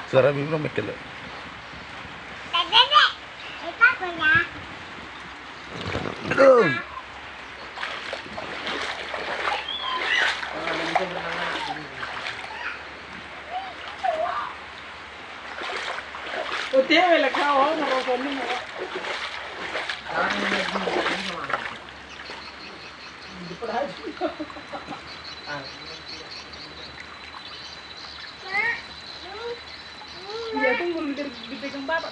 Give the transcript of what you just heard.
Suara Bim belum mikir. Aduh. தேவையில்லை காவும் பொண்ணு dia tunggu kita kembali